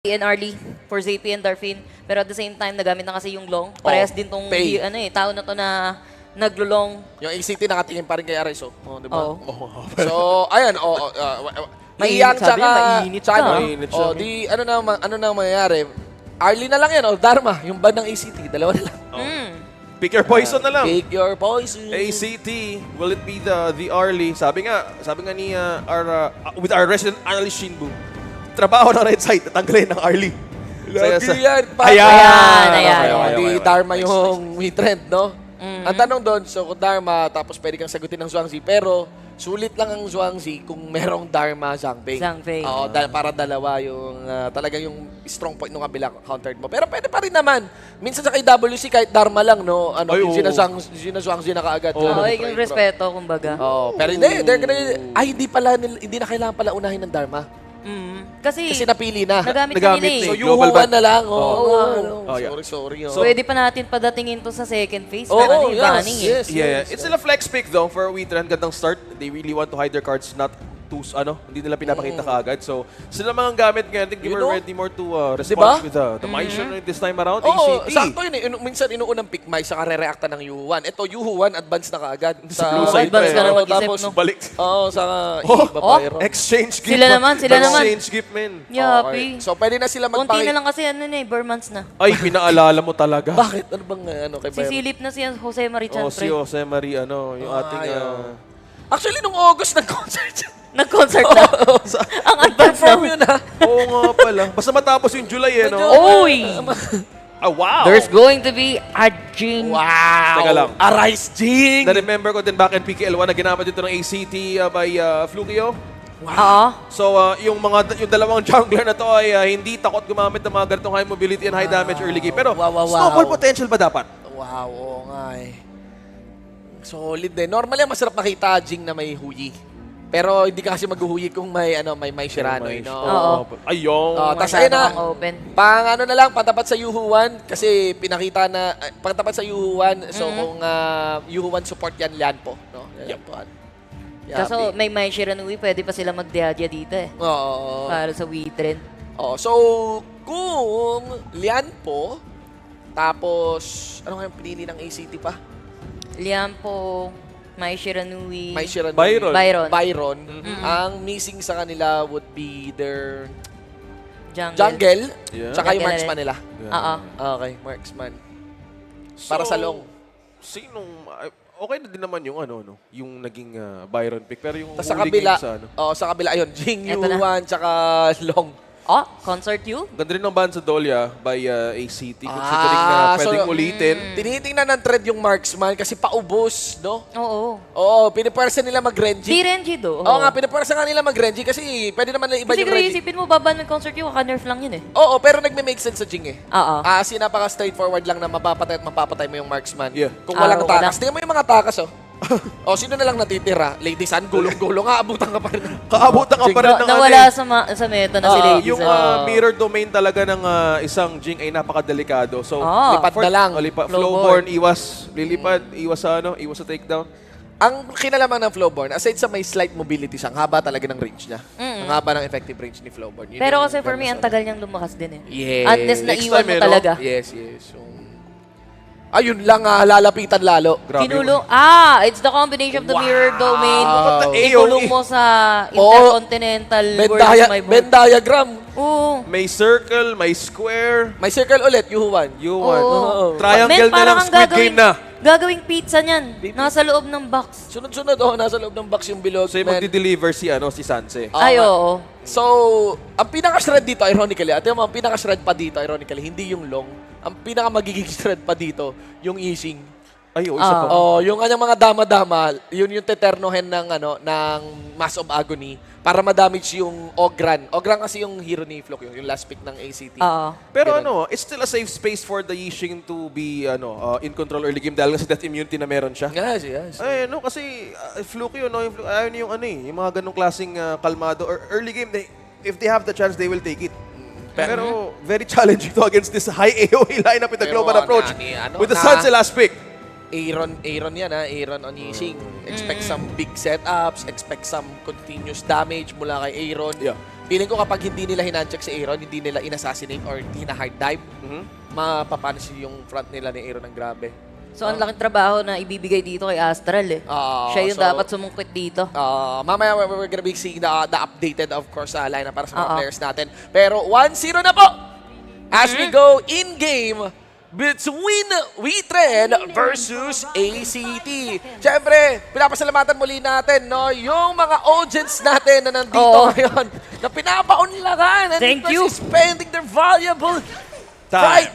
and early for ZP and Darfin. Pero at the same time, nagamit na kasi yung long. Parehas din tong Pay. tao na to na naglulong. Yung ACT nakatingin pa rin kay Ares, di ba? Oo. So, ayan, Mainit, sabi niya, mainit ka. Mainit siya. Ano na mangyayari? Arlie na lang yan, Dharma, yung band ng ACT, dalawa na lang. Pick your poison na lang. Pick your poison. ACT, will it be the Arlie? Sabi nga ni with our resident Arlie Shinbu, trabaho ng Red Side, tatanggalin ng Arlie. Lagi yan, Ayan. Di Dharma yung mid-trend, no? Ang tanong doon, so kung Dharma, tapos pwede kang sagutin ng Zhuangzi, pero sulit lang ang Zhuangzi kung merong Dharma, Zhangfei. Zhangfei. Oo, para dalawa yung talagang yung strong point ng kabila countered mo. Pero pwede pa rin naman. Minsan sa kay WC, kahit Dharma lang, no? Ay, oo. Zhuangzi na kaagad. Oo, yung respeto, kumbaga. Oo, pero hindi, hindi na kailangan pala unahin ng Dharma. Kasi Napili na. nagamit Nagamit na nila na So, eh. Global yuhuan ban. na lang. Oh, yeah. Sorry. Pwede pa natin padatingin to sa second phase. Oo, Meron yung banning eh. Yeah, it's still a flex pick though for Witran. Gandang start. They really want to hide their cards, not to hindi nila pinapakita kaagad. So, sila mga gamit ngayon. I think they were ready more to respond with the Maishan this time around. Oo, ACT. sakto yun eh. Minsan inuunang pick Mai, saka re-reacta ng U1. Ito, U1, advance na kaagad. Sa blue side advance ka na Oo, mag-isip, tapos, no? Balik. Oo, saka Oh, exchange gift. Sila naman. Exchange gift, man. Yapi. So, pwede na sila Konti na magpakita. lang kasi Burmans na. Ay, pinaalala mo talaga. Bakit? Ano bang kay Si Bayron? Silip na si Jose Marichan, Oh, si pre. Jose Marie, yung ating... Actually, nung August, nag-concert siya. Nag-concert na. Ang advance na. Perform yun, ha? Oo nga pala. Basta matapos yung July, no? Oy! Ah, wow! There's going to be a Jing. Wow! Teka lang. Arise Jing! Na-remember ko din back in PKL1 na ginamit dito ng ACT by Flukio. Oo. So, yung dalawang jungler na to ay hindi takot gumamit ng mga ganitong high mobility and high damage early game. Pero, Wow. snowball potential ba dapat? Wow, oo nga eh. Solid din. Normally, masarap makita Jing na may huyi. Pero hindi ka kasi maghuhuyi kung may Shirano, no? Oo. Ayun. Tas ayun na, Open. patapat sa Yuhuan kasi pinakita na patapat sa Yuhuan. So kung Yuhuan support yan Lianpo, no? Lianpoan. Kaso may Shiranui, pwede pa sila magdiadya dito eh. Oo. Para sa Witren. Oh, so kung Lianpo tapos ano nga yung pinili ng ACT pa? Liampo, Shiranui. May Shirano. Byron. Ang missing sa kanila would be their Jungle. jungle, Yeah. tsaka yung Jungle marksman nila. Oo. Okay, marksman. Para sa long. Okay na din naman yung yung naging Byron pick. Pero yung Tapos sa huli kabila, game sa kabila, ayun, Jing, Eto na. Yuan, tsaka Long. Oh, Concert You? ganda rin ng ban sa Dolia by ACT. Considering na pwedeng ulitin. Tinitingnan ng trend yung marksman kasi paubos, no? Oo. Oo, pinipwersa nila mag-Renji. Di Renji do. Oo nga, pinipwersa nga nila mag-Renji kasi pwede naman na iba Kasi yung kung Renji. isipin mo, baban ng Concert You, nerf lang yun eh. Oo, pero nagme-make sense sa Jing eh. Oo. Kasi napaka-straightforward lang na mapapatay at mapapatay mo yung marksman. Yeah. Kung walang Oo, takas. wala. Tingnan mo yung mga takas, oh. Sino na lang natitira? Lady San, gulong-gulong. Abutan ka pa rin. Kaabutan ka pa rin ng Nawala sa meta na si Lady yung San. mirror domain talaga ng isang Jing ay napakadelikado. So, Lipat na lang. Flowborn, iwas. Lilipad, iwas sa takedown. Ang kinalaman ng Flowborn, aside sa may slight mobility siya, ang haba talaga ng range niya. Ang haba ng effective range ni Flowborn. Yun Pero yung kasi for me, ang ganda sa- tagal niyang lumakas din eh. Yes. Unless Next naiwan time, mo no? talaga. Yes. Ayun lang, lalapitan lalo. Grabe. Kinulong, it's the combination of the mirror domain. Wow. Ikulong mo sa intercontinental world my Venn board. diagram. Oo. May circle, may square. May circle ulit, Yuhuan. You Oo. want. Triangle Men, na lang, parang Squid Game na. Gagawing pizza niyan. Nasa loob ng box. Sunod-sunod, nasa loob ng box yung bilog. So, yung men. magdi-deliver si Sanse. Ay, oo. So, ang pinaka-shred dito, ironically, ang pinaka-shred pa dito, ironically, hindi yung long. Ang pinaka-magiging shred pa dito, yung easing. Ay, isa pa. Yung kanyang mga dama-dama, yun yung teternohen ng Mass of Agony para ma-damage yung Ogran. Ogran kasi yung hero ni Flock, yung last pick ng ACT. Oo. Pero it's still a safe space for the Yixing to be in control early game dahil kasi that immunity na meron siya. Yes. Ay, kasi fluke yun, ayaw niyo yung mga ganong klaseng kalmado or early game, if they have the chance, they will take it. Pero very challenging to against this high AoE lineup with the Pero global approach. With the na- Sanse last pick. Aaron yan Aaron on Yixing. Expect some big setups, expect some continuous damage mula kay Aaron. Yeah. Feeling ko kapag hindi nila hinancheck si Aaron, hindi nila inassassinate or hina-hard dive, mapapunish yung front nila ni Aaron ng grabe. So, ang laking trabaho na ibibigay dito kay Astral eh. Siya yung So, dapat sumungkit dito. mamaya we're gonna be seeing the updated, of course, lineup para sa mga players natin. Pero 1-0 na po as we go in-game between WeTren versus ACT. Siyempre, pinapasalamatan muli natin, no, yung mga audience natin na nandito ngayon, na pinapaunlakan and Thank you. spending their valuable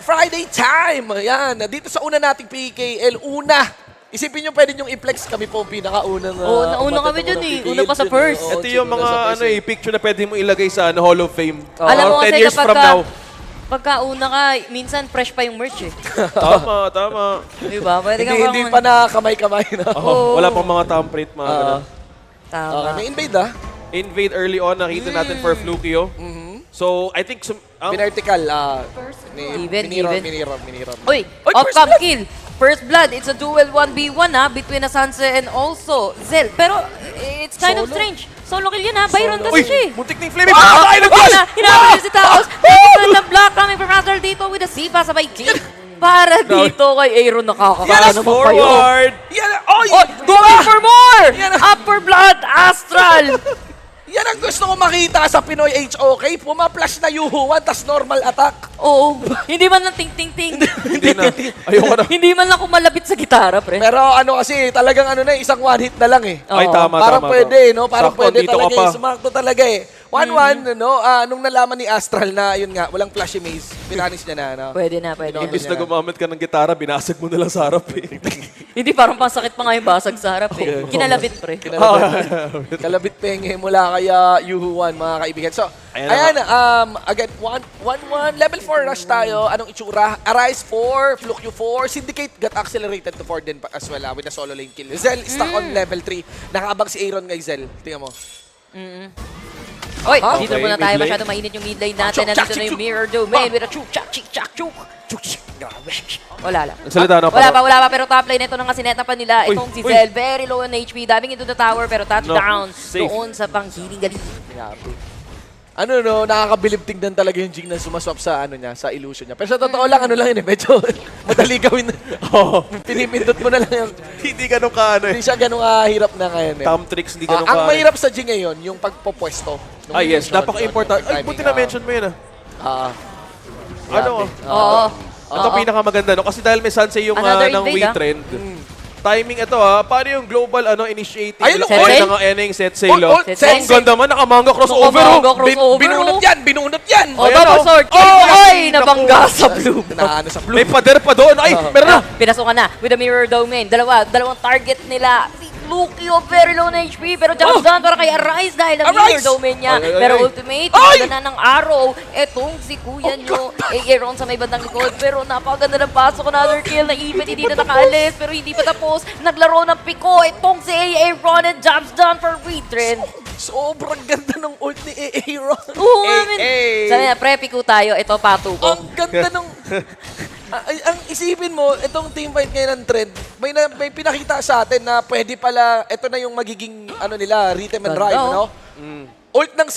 Friday time. Yan, dito sa una nating PKL, isipin nyo pwede nyong i-flex, kami po ang pinakaunang nauna kami dyan eh. Una pa sa first. Ito yung mga picture na pwede mo ilagay sa Hall of Fame. Alam mo 10 kasi years from now. pagkauna ka, minsan fresh pa yung merch eh. Tama. Diba? Pwede ka Hindi pa na kamay-kamay na. Wala pang mga thumbprint, mga ganun. Tama. Okay, may invade Invade early on, nakita natin for Flukio. So, I think Pinertical. Even. Miniram. Uy, first outcome blood! kill. First blood. It's a duel 1v1 between Asanse and also Zel. Pero it's kind of Solo. strange. Solo kill yun Byron Uy, kasi siya eh. muntik na yung flaming. Ay, nag-flash! Hinabot niya si Taos. Pero na block coming from Astral dito with a Sipa sabay kill. Para dito kay Aaron nakakakala naman pa yun. Forward! Yan, Going for more! Yan. Up for blood, Astral! Yan ang gusto ko makita sa Pinoy HOK. Pumaplash na Yuhuan, tas normal attack. Oo. Hindi man lang ting-ting-ting. Hindi na. Ayoko na. Hindi man lang kumalapit sa gitara, pre. Pero kasi talagang isang one hit na lang eh. Oo. Ay, tama. Parang pwede, no? Parang Sakto, pwede dito ka talaga pa. eh. Sumakto talaga eh. 1-1, no? Nung nalaman ni Astral na, yun nga, walang flashy maze, pinanis niya na, no? Pwede na, pwede na. Imbis na gumamit ka ng gitara, binasag mo na lang sa harap eh. Hindi, parang pasakit pa nga yung basag sa harap eh. Kinalabit, pre. Kalabit penge mula kay Yuhuan, mga kaibigan. So, Ayan again, 1-1, level 4 rush tayo. Anong itsura? Arise 4, Flukio 4, Syndicate got accelerated to 4 din as well with a solo lane kill. Zel stuck on level 3. Nakaabang si Aaron kay Zel. Tingnan mo. Oy, Huh? dito Okay, muna tayo. mid lane. Masyado mainit yung mid lane natin. Chuk, Nandito chak, na yung chuk, mirror domain with a chuk, chak, chik, chak, chuk. Grabe. Wala lang. Nagsalita na Wala pa. Pero top lane ito nang kasineta pa nila. Uy, Itong si uy. Zel, very low on HP. Diving into the tower pero touchdown safe. doon sa pang-healing galing. Grabe. Nakakabilib tingnan talaga yung Jing na sumaswap sa sa illusion niya. Pero sa totoo lang, medyo madali gawin. Pinipindot mo na lang yung, Hindi ganun ka hindi siya ganun hirap na ngayon eh. Thumb tricks, hindi ganun Ang ka. mahirap sa Jing ngayon, yung pagpopwesto. Yes, napaka-important. Ay, buti na-mention mo yun Oo. Ito pinakamaganda, no? Kasi dahil may Sansei yung Another ng invade, WeTrend. Timing ito paano yung global initiating Ayun, Sensei? ng Eneng set sale. Sensei. Ang ganda man, nakamanga crossover. Nakamanga crossover. Binunot yan! Oh, Ayan, double oh. sword kill. Oh, Oy, ay, nabangga naku. sa blue. Sa blue. May pader pa doon. Ay, meron na. Pinasukan na with the mirror domain. Dalawang target nila. Si Lukio, very low na HP. Pero jump down para kay Arise dahil ang mirror Arise! domain niya. Ay, ay, Pero ay. ultimate, Ay! wala na ng arrow. Etong si kuya nyo, Aaron sa may bandang likod. Pero napakaganda ng pasok. Another kill na even hindi na nakaalis. Pero hindi pa tapos. Naglaro ng piko. Etong si Aaron and jumps down for WeTren. Sobrang ganda ng ult ni Aaron. Oo nga, men. Sabi na, pre, piko tayo. Ito, pato ko. Ang ganda ng... ang isipin mo, itong teamfight ngayon ng Trend, may pinakita sa atin na pwede pala, ito na yung magiging, rhythm and Ganda, rhyme, oh. Ult ng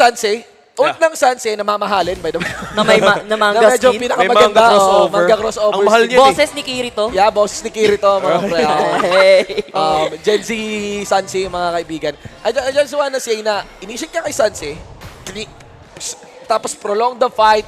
Sansei, na mamahalin, by the way. Na may na manga na medyo skin. pinakamaganda. May manga crossover. Manga crossover. Ang mahal skin. niya. Boses ni Kirito. Yeah, boses ni Kirito, mga pre. Hey. Gen Z Sansei, mga kaibigan. I just wanna say na, initiate ka kay Sansei, tapos prolong the fight,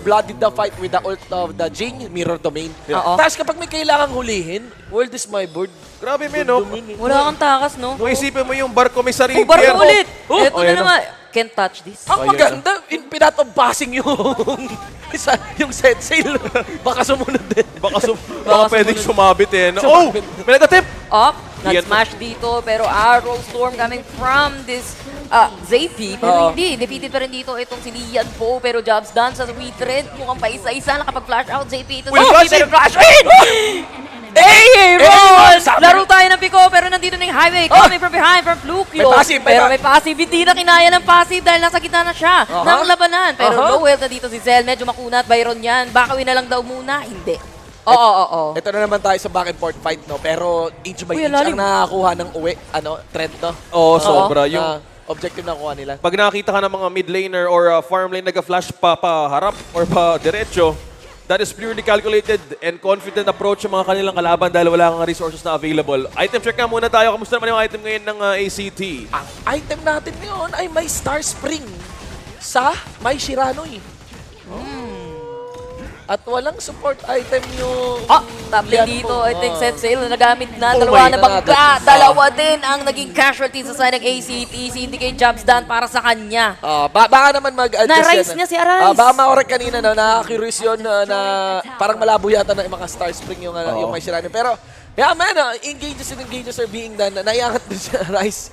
blooded the fight with the ult of the Jing, mirror domain. Oo. Tapos kapag may kailangang hulihin, world is my board. Grabe, men, no? Wala kang takas, no? Kung isipin mo yung barko may sarili. Ubar ka yan, ulit! Oh, Ito na ayan, naman. Can't touch this. Ang maganda, pinat of passing yung yung set sail. Baka sumunod din. Baka pwedeng sumabit no? Oh! May nag-attempt! Up, Yan. nag-smash dito, pero arrow storm coming from this ZP. Pero hindi, defeated pa rin dito itong si Lian Po. Pero jobs done sa WeTren. Mukhang pa isa-isa nakapag-flash out ZP. Ito Will flash pero in! flash in! Hey, Ron! Laro tayo ng piko, pero nandito na yung highway. Coming from behind, from Flukio. May passive, Pero may passive. Hindi na kinaya ng passive dahil nasa gitna na siya ng labanan. Pero low health na dito si Zel. Medyo makunat. Byron yan. Bakawin na lang daw muna. Hindi. Oo. Ito na naman tayo sa back and forth fight, no? Pero inch by Uy, inch lalim. ang nakakuha ng uwi, Trend, no? Oo, sobra. Yung objective na kuha nila. Pag nakakita ka ng mga mid laner or farm lane nag-flash pa harap or pa diretso, that is purely calculated and confident approach sa mga kanilang kalaban dahil wala kang resources na available. Item check nga muna tayo. Kamusta naman yung item ngayon ng ACT? Ang item natin ngayon ay may Star Spring sa may Shiranoy. At walang support item yung... Top lane Yan dito, po. I think set sail na nagamit na. Oh Dalawa my na bangga. God. Dalawa din ang naging casualty sa side ng ACT. Si Indicate jobs done para sa kanya. baka naman mag-adjust Na-rise niya si Arise. baka makorek kanina, no, na-curious yun na parang malabo yata na yung mga Star Spring yung may Shiranoy. Pero, yeah man, engages and engages are being done. Naiangat din si Arise.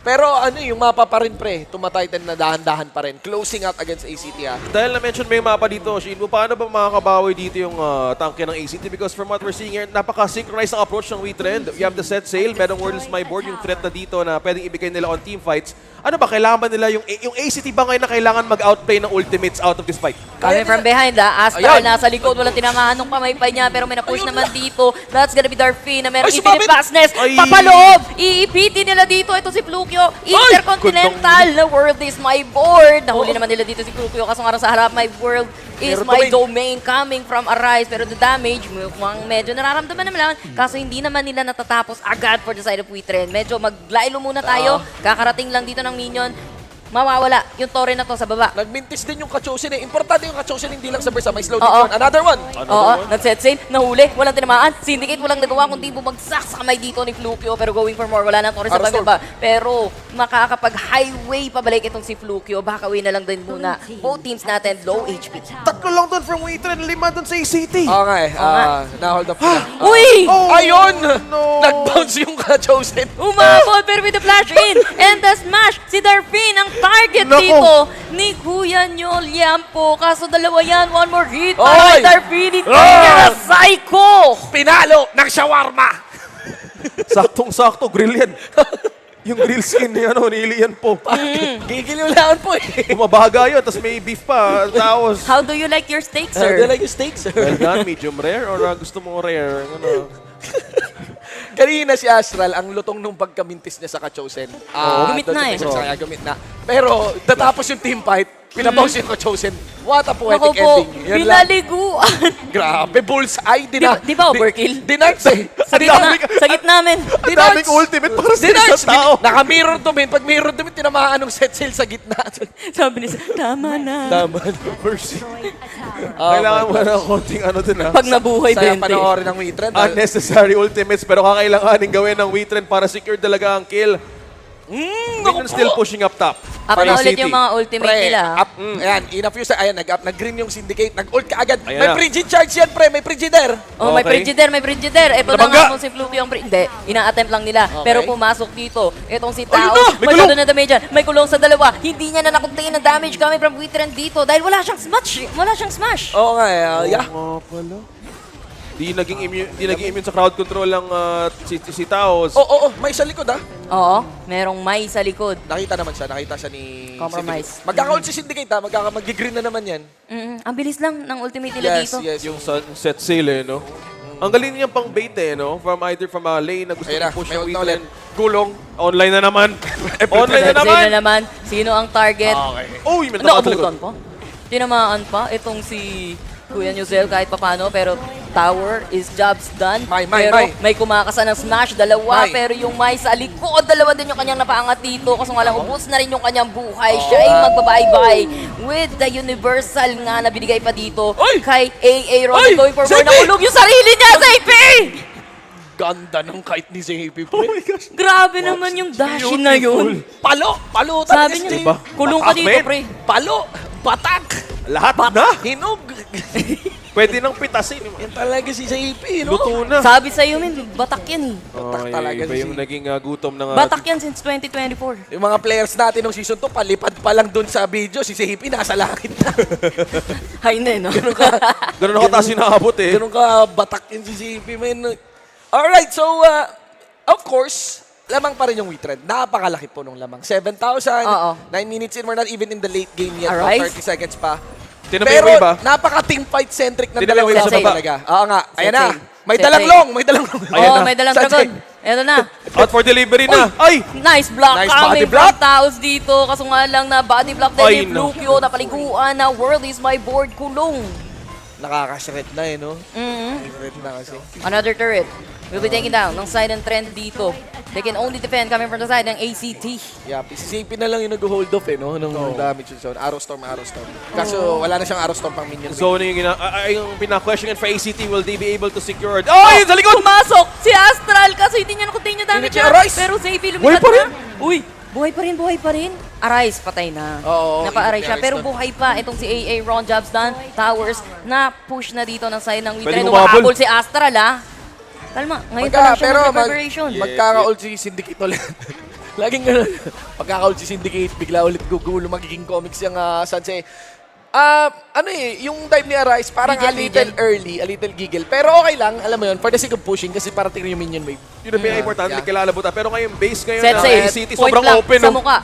Pero yung mapa pa rin pre, tumatitan na dahan-dahan pa rin. Closing out against ACT Dahil na-mention mo yung mapa dito, Shinbu, paano ba makakabawi dito yung tanke ng ACT? Because from what we're seeing here, napaka-synchronized ang approach ng WeTrend. You have the set sail, merong World's My Board, yung threat na dito na pwedeng ibigay nila on team fights. Ano ba, kailangan ba nila yung ACT ba ngayon na kailangan mag-outplay ng ultimates out of this fight? Coming from behind, Astral Ayan. nasa likod, walang tinamaan ng pamaypay niya, pero may na-push naman dito. That's gonna be Darfin na meron Ay, infinite sumabit! fastness. Ay! Papaloob! Iipitin nila dito. Ito si Flukio. Intercontinental na world is my board. Nahuli naman nila dito si Flukio kasi nga sa harap, my world is Meron my domain coming from Arise. Pero the damage, mukhang medyo nararamdaman naman lang. Kaso hindi naman nila natatapos agad for the side of WeTrend. Medyo maglailo muna tayo. Kakarating lang dito ng minion. Mawawala yung torre na to sa baba. Nagmintis din yung Kachosin eh. Importante yung Kachosin, hindi lang sa bursa. May slow Oo. din yun. Another one. Oo, nag-set sail, nahuli, walang tinamaan. Syndicate walang nagawa kundi bumagsak sa kamay dito ni Flukio pero going for more. Wala nang torre sa Arastor. pagkaba. Pero makakapag-highway pabalik itong si Flukio. Baka win na lang din muna. Both teams natin low HP. Tatlo lang doon from WeTrend, 5 doon sa ACT. Okay, na-hold up na. Uy! Ayun! no. Nag-bounce yung Kachosin. Umabot pero with the flash in and the smash. Si Darfin ang target Nako. dito ni Kuya Nyol Yampo. Kaso dalawa yan. One more hit para Oy! kay Darfin. Hindi niya na psycho! Pinalo ng shawarma. Saktong-sakto, grill yan. Yung grill skin ni Ilian po. Gigiliwlaan po eh. Bumabaga yun, tapos may beef pa. Tapos, How do you like your steak, Do you sir? like yung steak, sir? well done, medium rare or gusto mo rare? Ano? Kanina si Astral, ang lutong nung pagkamintis niya sa Kachosin. Gumit na eh. Gumit na. Pero, tatapos yung team fight, pinabounce yung Kachosin. What a Ako poetic po, ending. Yun lang. pinaliguan. Grabe, bullseye. Di ba overkill? Dinarts eh. Sa gitna namin. Ang daming ultimate para sa Dinarts. isang tao. Naka-mirror to min. Pag mirror to min, tinamaan ng set sail sa gitna. Sabi niya, tama na. Tama. Mercy. Kailangan mo na konting ano dun Pag nabuhay, Saya 20. panoorin ng WeTrend. Unnecessary ultimates pero kakailanganin gawin ng WeTrend para secure talaga ang kill. WeTrend still pushing up top. Up Para na ulit City. yung mga ultimate Pre, nila. up. Ayan, enough use. Ayan, nag-up. Nag-green yung Syndicate. Nag-ult ka agad. Ayan May na. Frigid Charge yan, pre. May Frigidaire. Oh, may Okay. Frigidaire. Ito na Nabangga. nga kung si Fluky yung Hindi, ina-attempt lang nila. Okay. Pero pumasok dito. Itong si Ayun Tao, na! May masyado kulong! na damage yan. May kulong sa dalawa. Hindi niya na nakuntain ang damage coming from WeTrend dito dahil wala siyang smash. Wala siyang smash. Oo nga, yeah. Oo nga pala. Di naging immune sa crowd control lang si Taos. Oo, may isa likod ah. Oo, merong may sa likod. Nakita naman siya. Nakita siya ni Compromise. Syndicate. Magkaka-ult si Syndicate ha. Mag-green na naman yan. Ang bilis lang ng ultimate nila dito. Yes. Yung set sail no? Ang galing niyang pang bait no? Either from a lane na gusto Ayun na, i-push may ng ult na ulit. WeTrend. Gulong. Online na naman. Online na Sino naman. naman? Sino ang target? Okay. Uy, may nakatalikod. Nakabutan pa. Tinamaan pa itong si Kuya Newzel kahit papano, pero tower is jobs done. Pero may kumakasa ng smash, dalawa, pero yung may sa likod, dalawa din yung kanyang napaangat dito. Kasi nga lang, ubos na rin yung kanyang buhay. Siya ay magbabay-bye with the universal nga na binigay pa dito kay AA Ron. Going for more, nahulog yung sarili niya sa AP! Ganda ng kite ni JP. Oh my gosh. Grabe naman yung dashin na yun. Palo Sabi niya, JP. kulong ka dito, Ahmed. pre. Palo. Batak. Lahat na. Hinog. Pwede nang pitasin. Yan talaga si JP, no? Luto na. Sabi sa'yo, min, batak yan eh. Batak talaga Iba si yung naging gutom ng... Batak yan since 2024. Yung mga players natin ng season 2, palipad pa lang dun sa video. Si JP nasa langit na. Hay na, no? Ganun ako tayo sinaabot eh. Ganun ka batak yun si JP, man. Alright, so, of course, lamang pa rin yung WeTrend. Napakalaki po nung lamang. 7,000, Oo. 9 minutes in, we're not even in the late game yet. Alright. 30 seconds pa. Tinabay Pero mo iba? napaka-team fight-centric ng Tinabay mo dalawa iba yung sa baba? talaga. Oo nga, ayan na. Sensei. May Sensei. dalang long, may dalang long. Oo, may dalang Sensei. dragon. Eto na. Out for delivery na. Ay! Nice block Nice coming body block. from Taos dito. Kaso nga lang na body block Ay, din ni no. Flukio. Napaliguan na World is my board kulong. Nakaka-shred na eh, no? Mhm. Shred na kasi. Another turret will be taken down ng side ng Trend dito. They can only defend coming from the side ng ACT. Yeah, si JP na lang yung nag-hold off eh, no? Nung damage yung zone. Arrow Storm. Kaso wala na siyang Arrow Storm pang minion. Zoning yung pina-question for ACT, will they be able to secure it? Oh, yun sa likod! Pumasok si Astral kasi hindi niya na-continue damage Hindi niya. niya Arise. Pero si AP Buhay lumipat pa na. rin. Uy, buhay pa rin. Arise, patay na. Oo, Napa-arise siya. Arise Pero na. buhay pa itong si AA Ron Jobs done. Towers na push na dito ng side ng Pwedeng Witre. umabol. Umahabol si Astral Kalma, ngayon pa lang siya mag-preparation. magkaka-ult si Syndicate ulit. Laging ganun. Pagkaka-ult si Syndicate, bigla ulit gugulo, magiging comics yung Sansei. Yung dive ni Arise, parang a little early, a little giggle. Pero okay lang, alam mo yun, for the sake of pushing, kasi parating yung minion wave. Yun ang pinaka-importante, Yeah. kilalabutan. Pero ngayon, base ngayon Set ng save. ACT, Point sobrang lang open. sa no? mukha.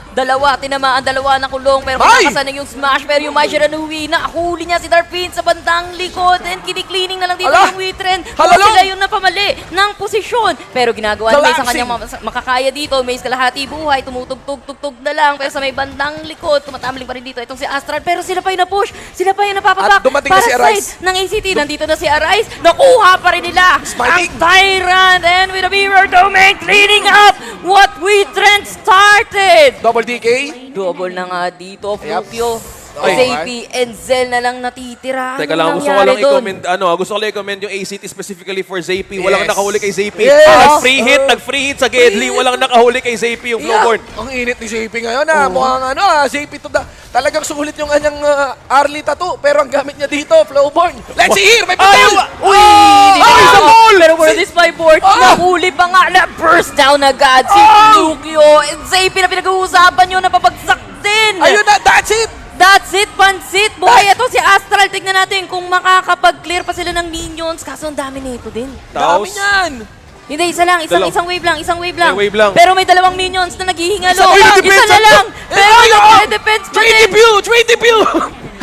Tinamaan, dalawa na kulong. Pero Ay! kinakasan yung smash. Pero yung Majira Nui, nakahuli niya si Darpin sa bandang likod. And kini-cleaning na lang dito Ala! yung Witren. Halalo! Sila yung napamali ng posisyon. Pero ginagawa ni May sa Collapsing! kanyang makakaya dito. May kalahati buhay. Tumutugtog na lang. Pero sa may bandang likod, tumatambling pa rin dito itong si Astral. Pero sila pa yung na-push. Sila pa yung napapabak. At dumating na si Arise. Side ng ACT. Nandito na si Arise. Nakuha pa rin nila. Smiting! Ang Tyrant. And with a mirror domain cleaning up what Witren started. Double DK. Double na nga dito, Yep. Flukio. Ay. JP and Zel na lang natitira. Teka Anong lang, gusto ko nangyari lang dun? i-comment yung ACT specifically for ZP. Walang Yes. nakahuli kay ZP. Yes. Nag-free hit sa Gedli. Walang nakahuli kay ZP yung Flowborn. Ang init ni JP ngayon mukhang JP to talagang sulit yung kanyang Arlie tattoo. Pero ang gamit niya dito, Flowborn. Let's see here, may putal! Uy! Ay, sa ball! Pero where this my board, nahuli pa nga na burst down agad si Flukio. And JP na pinag-uusapan yun, napabagsak din. Ayun na, that's it! That's it, pansit! Buhay ito si Astral. Tignan natin kung makakapag-clear pa sila ng minions. Kaso ang dami nito din. Dami Taos. niyan! Hindi, isa lang. Isang wave lang. May wave lang. Pero may dalawang minions na naghihingalo. Isa lang. Isa na lang. Pero nagde-defense pa din. 3 DPU!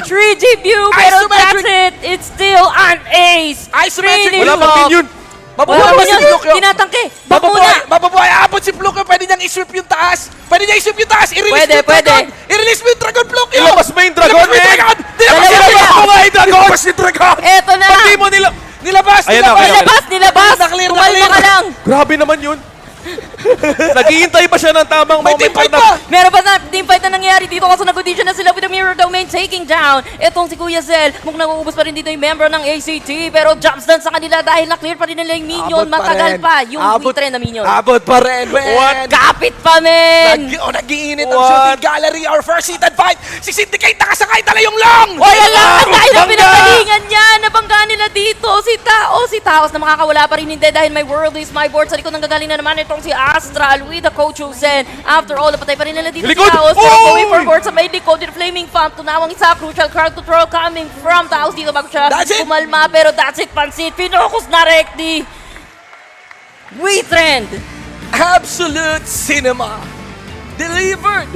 3 GPU. Pero Isometric. that's it. It's still an ace. Isometric. Wala pang minion. Wala Mabubuhay pa si yun. Flukio. Tinatangke. Bakuna. Mabubuhay. Abot si Flukio. Pwede niyang i-sweep yung taas. I-release Pwede. I-release mo yung Dragon, Flukio. Ilabas mo yung Dragon, Ilabas mo yung eh. Dragon. Dalawa na. Ilabas yung Dragon. Eto na. Pag di mo nila... Nilabas. Ayan na, okay. Nilabas. Na-clear, Kumalma na-clear. ka lang. Grabe naman yun. Naghihintay pa siya ng tamang May moment. teamfight para pa. Meron pa na teamfight na nangyari dito kasi nag-audition na sila with the mirror domain taking down. Itong si Kuya Zel, mukhang nauubos pa rin dito yung member ng ACT pero jumps down sa kanila dahil na-clear pa rin nila yung minion. Matagal pa yung Witren na minion. Abot pa rin, man. What? Kapit pa, men! Nag-iinit ang What? shooting gallery. Our first seated fight. Si Syndicate nakasakay tala yung long. Wala lang! Dahil ang Bangga! pinagalingan niya! Nabangga nila dito! Si Taos na makakawala pa rin hindi dahil may World is my board. Sa likod ng gagaling na naman itong si Astral with the Coach Uzen. After all, napatay pa rin nila dito Likod! si Taos. Pero Oy! going forward sa may likod with Flaming Pump. Tunawang isa, crucial crowd control coming from Taos dito bago siya That's it! kumalma. Pero that's it, pansit. Pinokus na Rekti. Witren! Absolute cinema delivered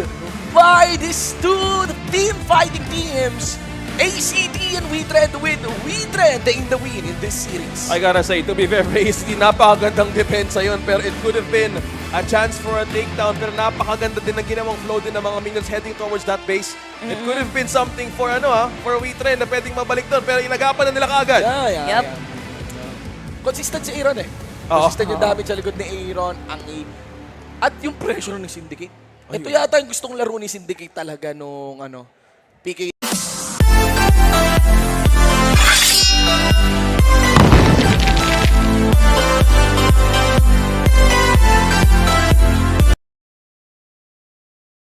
by these two team fighting teams. ACT and Witren with Witren taking the win in this series. I gotta say, to be very ACT, napakagandang depensa yun. Pero it could have been a chance for a takedown. Pero napakaganda din ang ginawang flow din ng mga minions heading towards that base. It could have been something for for Witren na pwedeng mabalik doon. Pero inagapan na nila kaagad. Yep. Consistent si Aaron Consistent yung damage sa likod ni Aaron. At yung pressure ng Syndicate. Ito yata yung gustong laro ni Syndicate talaga nung PK